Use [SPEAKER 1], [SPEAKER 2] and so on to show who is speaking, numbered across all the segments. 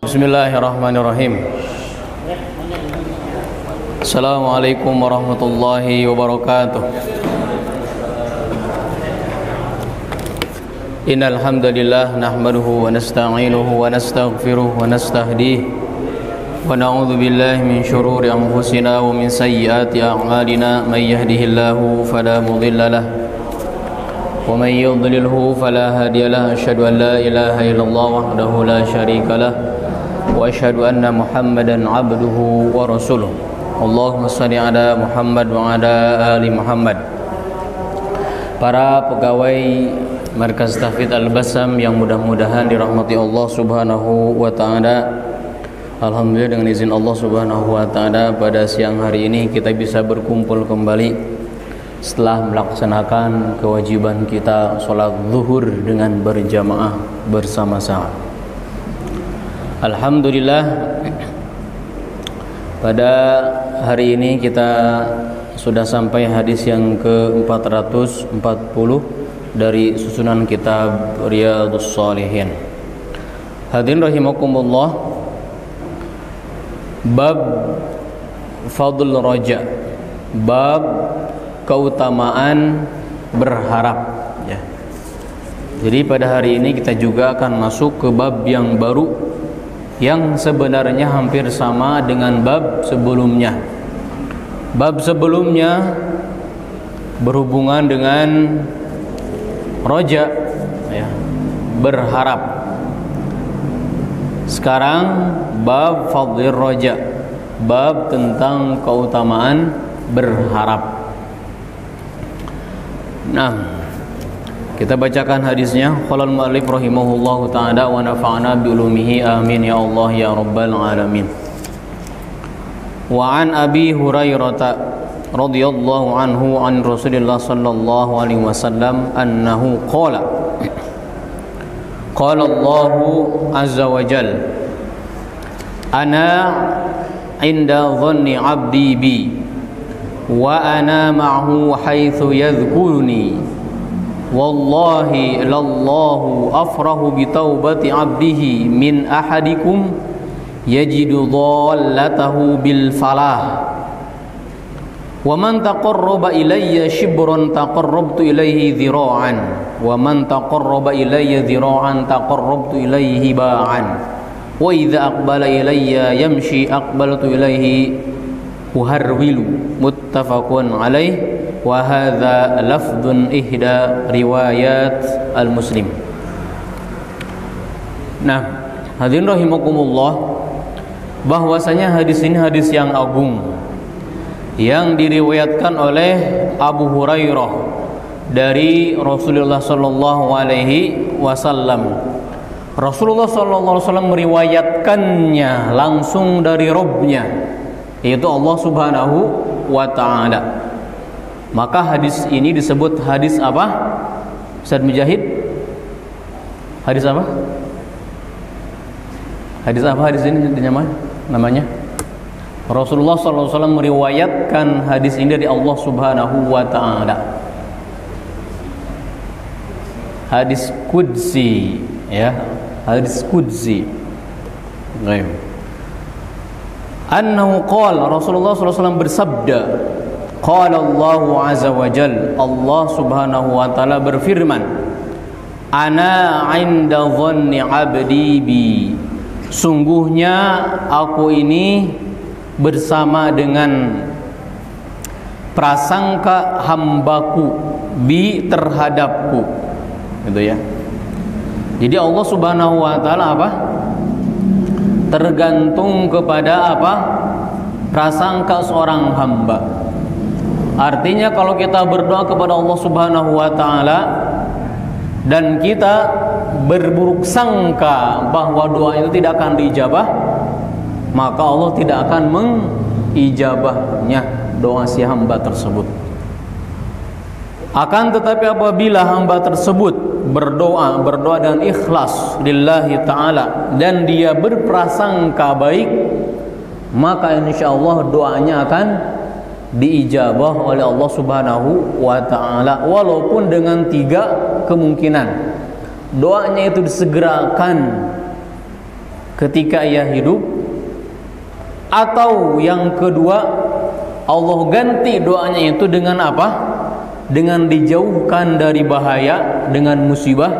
[SPEAKER 1] Bismillahirrahmanirrahim. Assalamualaikum warahmatullahi wabarakatuh. Innal hamdalillah nahmaduhu wa nasta'inuhu wa nastaghfiruh wa nastahdihi wa na'udzu billahi min shururi anfusina wa min sayyiati a'malina may yahdihillahu fala mudilla lahu wa may yudlilhu fala hadiya lahu asyhadu an la ilaha illallah wahdahu la syarika lahu wa asyhadu anna Muhammadan abduhu wa rasuluh. Allahumma shalli ala Muhammad wa ala ali Muhammad. Para pegawai Markaz Tahfidz Al-Bassam yang mudah-mudahan dirahmati Allah Subhanahu wa taala. Alhamdulillah, dengan izin Allah Subhanahu wa taala pada siang hari ini kita bisa berkumpul kembali setelah melaksanakan kewajiban kita salat zuhur dengan berjamaah bersama-sama. Alhamdulillah, pada hari ini kita sudah sampai hadis yang ke-440 dari susunan kitab Riyadhus Shalihin. Hadirin rahimakumullah, bab fadl raja, bab keutamaan berharap ya. Jadi pada hari ini kita juga akan masuk ke bab yang baru yang sebenarnya hampir sama dengan bab sebelumnya. Bab sebelumnya berhubungan dengan roja ya, berharap. Sekarang bab fadlir roja, bab tentang keutamaan berharap. Nah, kita bacakan hadisnya. Qala al-mu'allif rahimahullahu ta'ala wa nafa'ana bi ulumihi amin ya Allah ya rabbal alamin. Wa an Abi Hurairah radhiyallahu anhu an Rasulillah sallallahu alaihi wasallam annahu qala qala Allah azza wa jalla ana inda dhanni 'abdi bi wa ana ma'hu haitsu yadhkuruni wallahi lallahu afrahu bi taubati 'abdihi min ahadikum yajidu dhallatahu bil falah wa man taqarraba ilayya shibran taqarrabtu ilayhi dhira'an wa man taqarraba ilayya dhira'an taqarrabtu ilayhi ba'an wa idza aqbala ilayya yamshi aqbaltu ilayhi uharwilu. Muttafaqun alaih. Wa hadza lafdun ihda riwayat al-Muslim. Nah, hadirin rahimakumullah, bahwasanya hadis ini hadis yang agung yang diriwayatkan oleh Abu Hurairah dari Rasulullah sallallahu alaihi wasallam. Rasulullah sallallahu alaihi wasallam meriwayatkannya langsung dari Rabb-Nya, yaitu Allah Subhanahu wa taala. Maka hadis ini disebut hadis apa? Ustaz Mujahid? Hadis apa? Hadis apa hadis ini namanya? Rasulullah sallallahu alaihi wasallam meriwayatkan hadis ini dari Allah Subhanahu wa taala. Hadis qudsi ya, hadis qudsi. Baik. Annahu qala, Rasulullah sallallahu alaihi wasallam bersabda, qala Allahu azza wa jalla, Allah Subhanahu wa taala berfirman, ana 'inda dhanni 'abdi bi, sungguhnya aku ini bersama dengan prasangka hambaku bi terhadapku, gitu ya. Jadi Allah Subhanahu wa taala apa? Tergantung kepada apa? Prasangka seorang hamba. Artinya kalau kita berdoa kepada Allah Subhanahu wa taala dan kita berburuk sangka bahwa doa itu tidak akan diijabah, maka Allah tidak akan mengijabahnya doa si hamba tersebut. Akan tetapi apabila hamba tersebut berdoa dengan ikhlas lillahi ta'ala dan dia berprasangka baik, maka insyaallah doanya akan diijabah oleh Allah Subhanahu wa ta'ala, walaupun dengan 3 kemungkinan. Doanya itu disegerakan ketika ia hidup, atau yang kedua Allah ganti doanya itu dengan apa? Dengan dijauhkan dari bahaya, dengan musibah,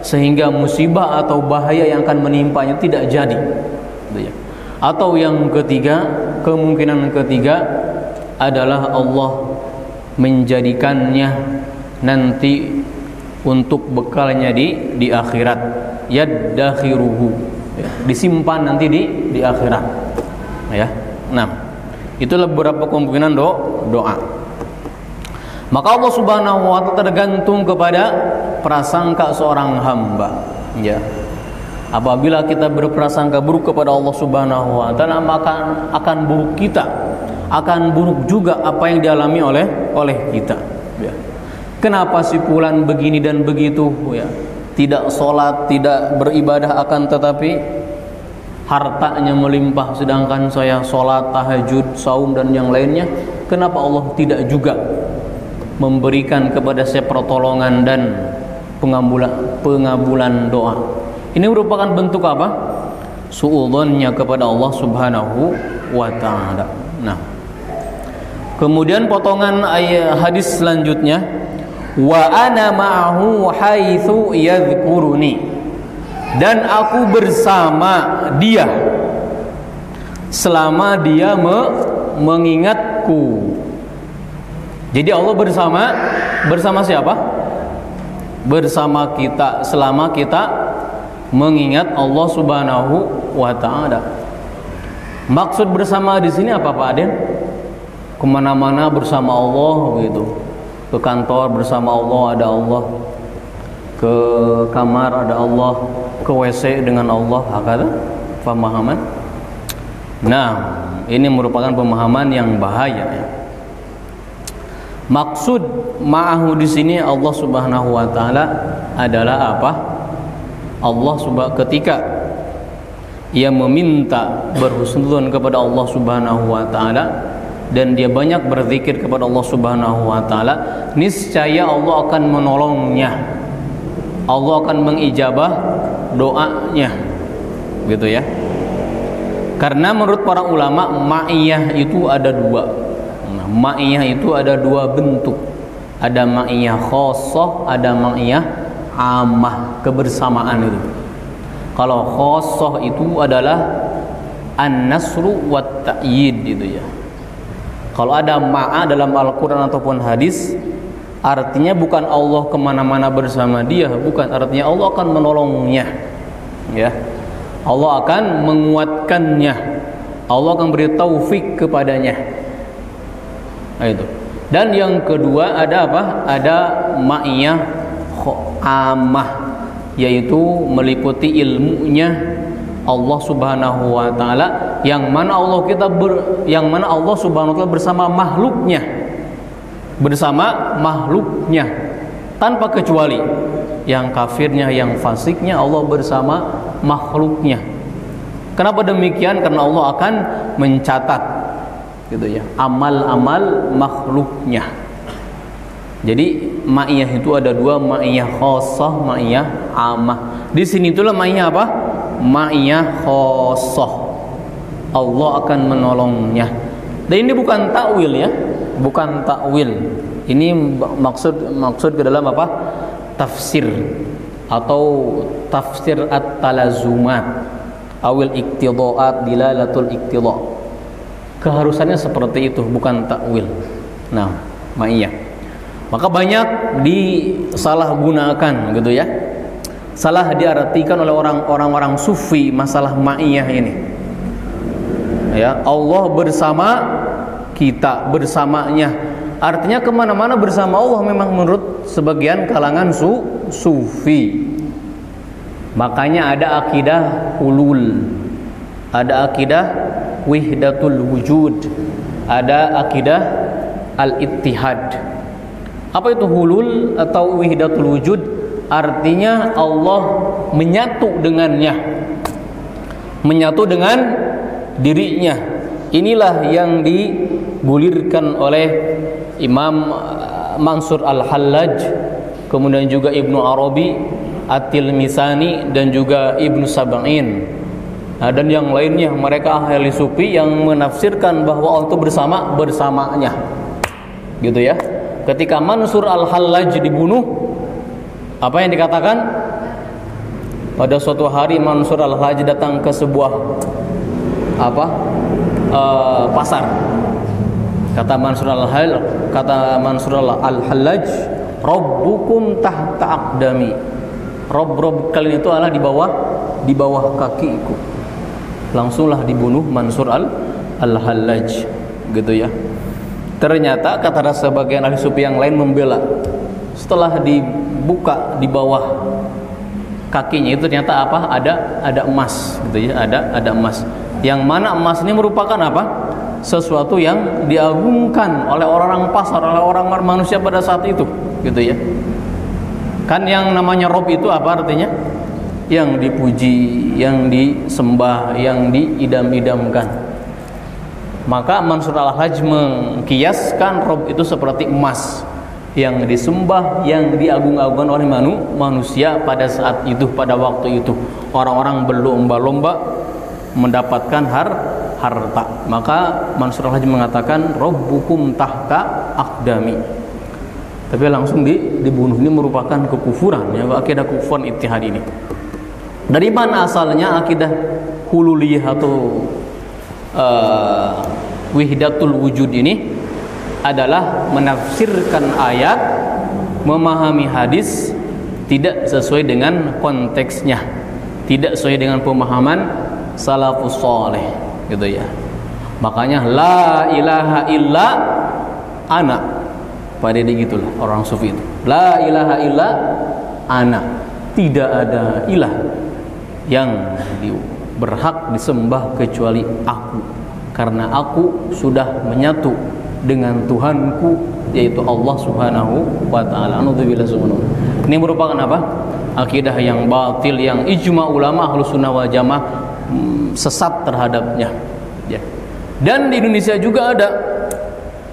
[SPEAKER 1] sehingga musibah atau bahaya yang akan menimpanya tidak jadi. Atau yang ketiga, kemungkinan ketiga adalah Allah menjadikannya nanti untuk bekalnya di akhirat, yaddakhiruhu, disimpan nanti di akhirat, ya. Nah, itulah beberapa kemungkinan doa. Maka Allah Subhanahu wa taala tergantung kepada prasangka seorang hamba, ya. Apabila kita berprasangka buruk kepada Allah Subhanahu wa taala, maka akan buruk kita, akan buruk juga apa yang dialami oleh kita, ya. Kenapa si fulan begini dan begitu, ya? Tidak sholat, tidak beribadah, akan tetapi hartanya melimpah, sedangkan saya sholat, tahajud, saum dan yang lainnya. Kenapa Allah tidak juga memberikan kepada saya pertolongan dan pengabulan doa? Ini merupakan bentuk apa? Suudzonnya kepada Allah Subhanahu wa ta'ala. Nah, kemudian potongan ayat hadis selanjutnya, wa ana ma'ahu haitsu yadhkuruni, dan aku bersama dia selama dia mengingatku. Jadi Allah bersama siapa? Bersama kita selama kita mengingat Allah Subhanahu wa ta'ala. Maksud bersama di sini apa Pak Aden? Kemana-mana bersama Allah begitu. Ke kantor bersama Allah ada Allah, ke kamar ada Allah, ke WC dengan Allah, hakata pemahaman. Nah, ini merupakan pemahaman yang bahaya, ya. Maksud ma'ahu di sini Allah Subhanahu wa taala adalah apa? Allah ketika ia meminta berhusnudzon kepada Allah Subhanahu wa taala dan dia banyak berzikir kepada Allah Subhanahu wa taala, niscaya Allah akan menolongnya. Allah akan mengijabah doanya. Gitu ya. Karena menurut para ulama, ma'iyah itu ada dua. Nah, ma'iyah itu ada dua bentuk. Ada ma'iyah khosoh, ada ma'iyah amah, kebersamaan itu. Kalau khosoh itu adalah an-nasru wat ta'yid itu, ya. Kalau ada ma'a dalam Al-Quran ataupun hadis, artinya bukan Allah kemana-mana bersama dia, bukan, artinya Allah akan menolongnya, ya. Allah akan menguatkannya, Allah akan beri taufik kepadanya. Nah, itu. Dan yang kedua ada apa? Ada ma'iyah amah, yaitu meliputi ilmunya Allah Subhanahu wa taala, yang mana Allah Subhanahu wa taala bersama makhluknya, tanpa kecuali. Yang kafirnya, yang fasiknya, Allah bersama makhluknya. Kenapa demikian? Karena Allah akan mencatat, gitu ya, amal-amal makhluknya. Jadi ma'iyah itu ada dua, ma'iyah khosoh, ma'iyah amah. Di sini itulah ma'iyah apa? Ma'iyah khosoh. Allah akan menolongnya. Dan ini bukan takwil, ya, bukan takwil. Ini maksud ke dalam apa? Tafsir atau tafsir at-talazumat, awil iqtidaat, dilalatul iqtida. Keharusannya seperti itu, bukan takwil. Nah, ma'iyah. Maka banyak disalahgunakan, gitu ya. Salah diartikan oleh orang-orang sufi masalah ma'iyah ini. Ya, Allah bersama kita, bersamanya. Artinya kemana-mana bersama Allah, memang menurut sebagian kalangan sufi. Makanya ada akidah hulul, ada akidah wihdatul wujud, ada akidah al-ittihad. Apa itu hulul atau wihdatul wujud? Artinya Allah menyatu dengannya, menyatu dengan dirinya. Inilah yang digulirkan oleh Imam Mansur Al-Hallaj, kemudian juga Ibnu Arabi, At-Tilmisani, dan juga Ibnu Sab'in. Nah, dan yang lainnya mereka ahli sufi yang menafsirkan bahwa Allah itu bersamanya. Gitu ya. Ketika Mansur al-Hallaj dibunuh, apa yang dikatakan? Pada suatu hari Mansur al-Hallaj datang ke sebuah pasar. Kata Mansur al-Hallaj, Rabbukum tahta aqdami. Rob kalian itu adalah di bawah kakiku. Langsunglah dibunuh Mansur al-Hallaj, gitu ya. Ternyata kata sebagian ahli sufi yang lain membela, setelah dibuka di bawah kakinya itu ternyata apa? Ada emas, gitu ya. Ada emas. Yang mana emas ini merupakan apa? Sesuatu yang diagungkan oleh orang-orang pasar, oleh orang manusia pada saat itu, gitu ya. Kan yang namanya Rob itu apa artinya? Yang dipuji, yang disembah, yang diidam-idamkan. Maka Mansur al-Hallaj mengkiaskan Rob itu seperti emas yang disembah, yang diagung-agungkan oleh manusia pada saat itu, pada waktu itu. Orang-orang berlomba-lomba mendapatkan harta. Maka Mansur al-Hallaj mengatakan Rabbukum tahta aqdami. Tapi langsung dibunuh. Ini merupakan kekufuran, ya, akidah kufuran ittihad ini. Dari mana asalnya akidah hululiyah atau wihdatul wujud ini? Adalah menafsirkan ayat, memahami hadis tidak sesuai dengan konteksnya, tidak sesuai dengan pemahaman salafus saleh, gitu ya. Makanya la ilaha illa ana. Pada dia gitulah orang sufi itu. La ilaha illa ana. Tidak ada ilah yang berhak disembah kecuali aku, karena aku sudah menyatu dengan Tuhanku, yaitu Allah Subhanahu wa taala. Alhamdulillah subhanahu. Ini merupakan apa? Akidah yang batil, yang ijma ulama Ahlus Sunnah wal Jamaah sesat terhadapnya, ya. Dan di Indonesia juga ada.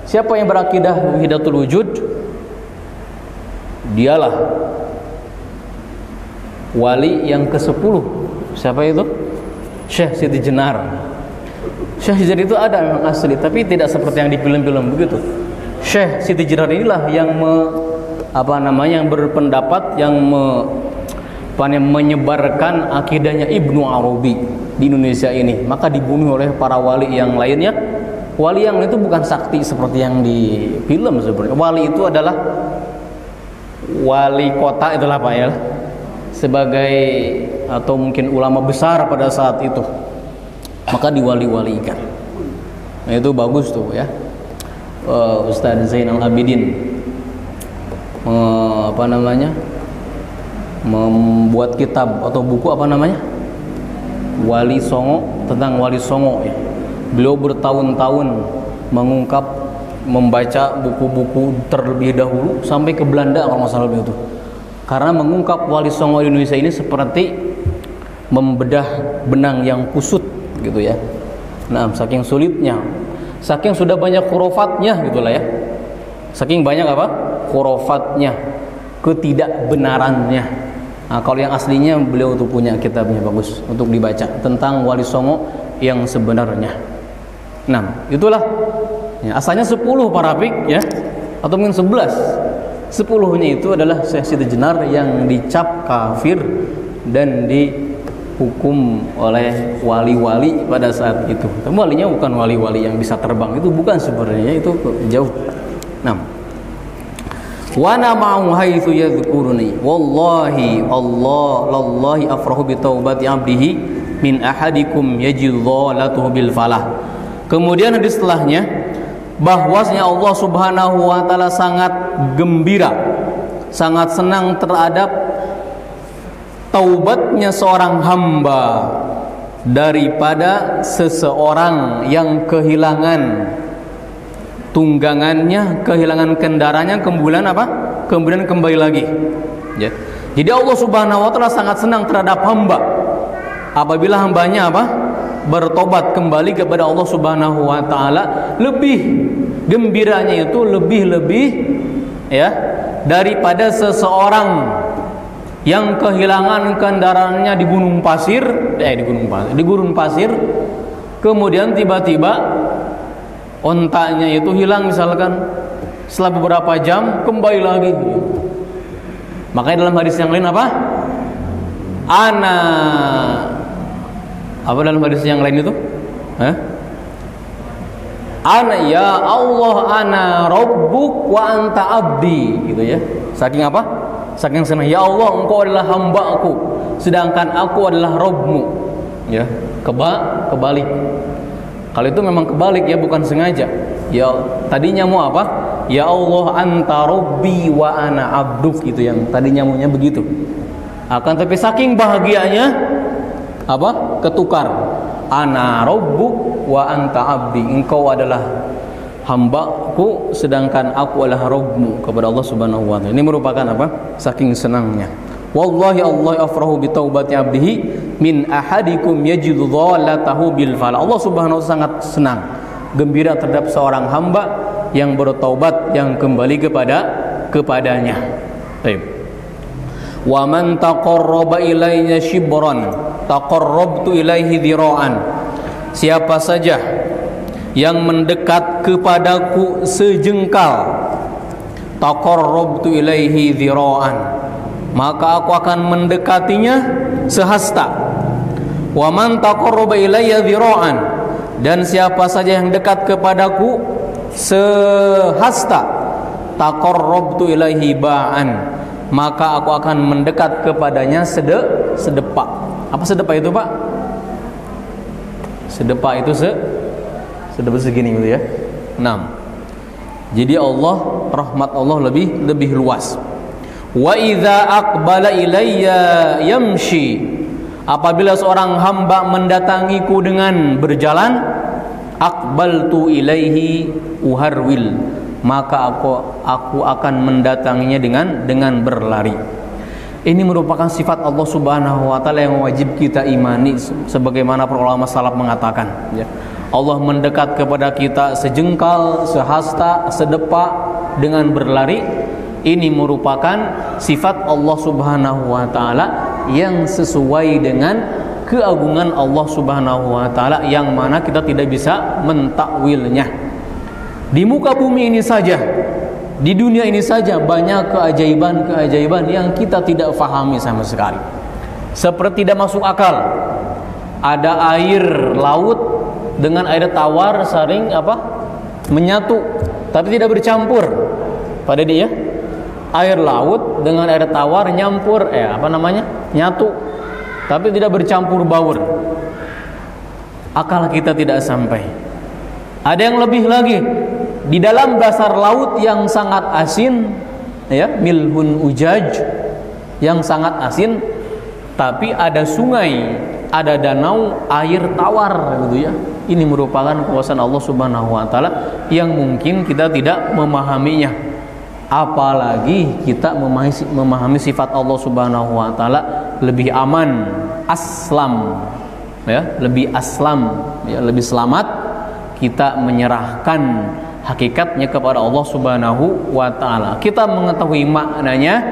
[SPEAKER 1] Siapa yang berakidah wahdatul wujud? Dialah wali yang ke-10. Siapa itu? Syekh Siti Jenar. Syekh Siti Jenar itu ada memang asli, tapi tidak seperti yang di film-film begitu. Syekh Siti Jenar inilah yang yang berpendapat, yang menyebarkan akidahnya Ibnu Arabi di Indonesia ini. Maka dibunuh oleh para wali yang lainnya. Wali yang itu bukan sakti seperti yang di film sebenarnya. Wali itu adalah wali kota, itulah Pak ya, sebagai atau mungkin ulama besar pada saat itu. Maka diwali-walikan. Nah, itu bagus tuh ya. Ustaz Zainal Abidin membuat kitab atau buku Wali Songo, tentang Wali Songo ya. Beliau bertahun-tahun membaca buku-buku terlebih dahulu sampai ke Belanda kalau nggak salah itu. Karena mengungkap Wali Songo di Indonesia ini seperti membedah benang yang kusut, gitu ya. Nah, saking sulitnya, saking sudah banyak khurafatnya, gitulah ya. Saking banyak khurafatnya, ketidakbenarannya. Nah, kalau yang aslinya beliau tuh punya kitabnya bagus untuk dibaca tentang Wali Songo yang sebenarnya. Nah, itulah ya, asalnya 10 parapik ya, atau mungkin 11. 10-nya itu adalah Syekh Siti Jenar yang dicap kafir dan dihukum oleh wali-wali pada saat itu. Tapi walinya bukan wali-wali yang bisa terbang, itu bukan sebenarnya, itu jauh. Nah, wa nama'u haitsu yadhkuruni wallahi lallahi afrahu bi taubati abdihi min ahadikum yajidhalatuhu bil falah. Kemudian hadis setelahnya, bahwasanya Allah Subhanahu wa taala sangat gembira, sangat senang terhadap taubatnya seorang hamba daripada seseorang yang kehilangan tunggangannya, kehilangan kendaraannya, kemudian kembali lagi. Ya. Jadi Allah Subhanahu wa taala sangat senang terhadap hamba apabila hambanya bertobat kembali kepada Allah Subhanahu wa taala. Lebih gembiranya itu lebih ya daripada seseorang yang kehilangan kendaraannya di gunung pasir, di gurun pasir, kemudian tiba-tiba ontanya itu hilang misalkan, setelah beberapa jam kembali lagi. Makanya dalam hadis yang lain apa? Apa dalam hadis yang lain itu? Ana ya Allah, ana rabbuk wa anta abdi, gitu ya. Saking apa? Saking senang, ya Allah, engkau adalah hamba-Ku, sedangkan aku adalah Rabbmu. Ya, kebalik. Kalau itu memang kebalik ya, bukan sengaja. Ya, tadinya mau apa? Ya Allah, anta rabbi wa ana abduk, itu yang tadinya maunya begitu. Akan tapi saking bahagianya apa? Ketukar. Ana rabbuk wa anta abdi, engkau adalah hamba-Ku sedangkan aku adalah Rabbmu, kepada Allah Subhanahu wa taala. Ini merupakan apa? Saking senangnya. Wallahi Allah afrahu bi taubati abdihi min ahadikum yajidu dhalatahu bil fala. Allah Subhanahu wa taala sangat senang, gembira terhadap seorang hamba yang bertaubat, yang kembali kepadanya. Baik. Wa man taqarraba ilayya shibran taqarrabtu ilaihi dhira'an. Siapa saja yang mendekat kepadaku sejengkal, taqarrabtu ilaihi dhira'an, maka aku akan mendekatinya sehasta. Wa man taqarraba ilayya dhira'an, dan siapa saja yang dekat kepadaku sehasta, taqarrabtu ilaihi ba'an, maka aku akan mendekat kepadanya sedepak. Apa sedepak itu, Pak? Sedepak itu sedepak segini gitu ya. 6. Jadi Allah, rahmat Allah lebih luas. Wa idza aqbala ilayya yamshi, apabila seorang hamba mendatangiku dengan berjalan, aqbaltu ilaihi uharwil, maka aku akan mendatanginya dengan berlari. Ini merupakan sifat Allah Subhanahu wa taala yang wajib kita imani, sebagaimana para ulama salaf mengatakan, ya. Allah mendekat kepada kita sejengkal, sehasta, sedepak dengan berlari. Ini merupakan sifat Allah Subhanahu wa taala yang sesuai dengan keagungan Allah Subhanahu wa taala, yang mana kita tidak bisa mentakwilnya. Di muka bumi ini saja, di dunia ini saja, banyak keajaiban-keajaiban yang kita tidak fahami sama sekali. Seperti tidak masuk akal, ada air laut dengan air tawar saling menyatu, tapi tidak bercampur. Pada dia, air laut dengan air tawar nyampur, nyatu, tapi tidak bercampur baur. Akal kita tidak sampai. Ada yang lebih lagi, di dalam dasar laut yang sangat asin, ya, milhun ujaj, yang sangat asin, tapi ada sungai, ada danau air tawar, gitu ya. Ini merupakan kuasa Allah Subhanahu wa taala yang mungkin kita tidak memahaminya. Apalagi kita memahami sifat Allah Subhanahu wa taala lebih aman, aslam, ya, lebih aslam, ya, lebih selamat kita menyerahkan hakikatnya kepada Allah Subhanahu wa taala. Kita mengetahui maknanya,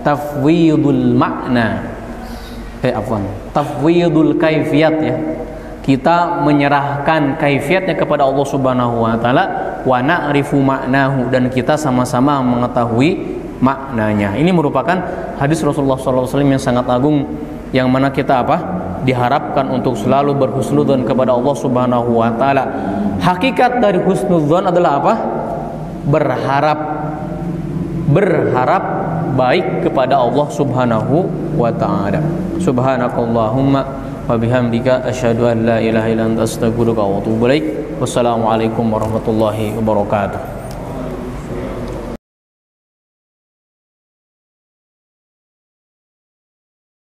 [SPEAKER 1] tafwidul makna. Tafwidul kaifiyat, ya. Kita menyerahkan kaifiatnya kepada Allah Subhanahu wa taala, wa na'rifu maknahu, dan kita sama-sama mengetahui maknanya. Ini merupakan hadis Rasulullah SAW yang sangat agung, yang mana kita diharapkan untuk selalu berhusnudzon kepada Allah Subhanahu wa taala. Hakikat dari husnudzon adalah berharap baik kepada Allah Subhanahu wa taala. Subhanakallahumma wa bihamdika asyhadu an la ilaha illa anta astaghfiruka wa atubu ilaik. Wassalamualaikum warahmatullahi wabarakatuh.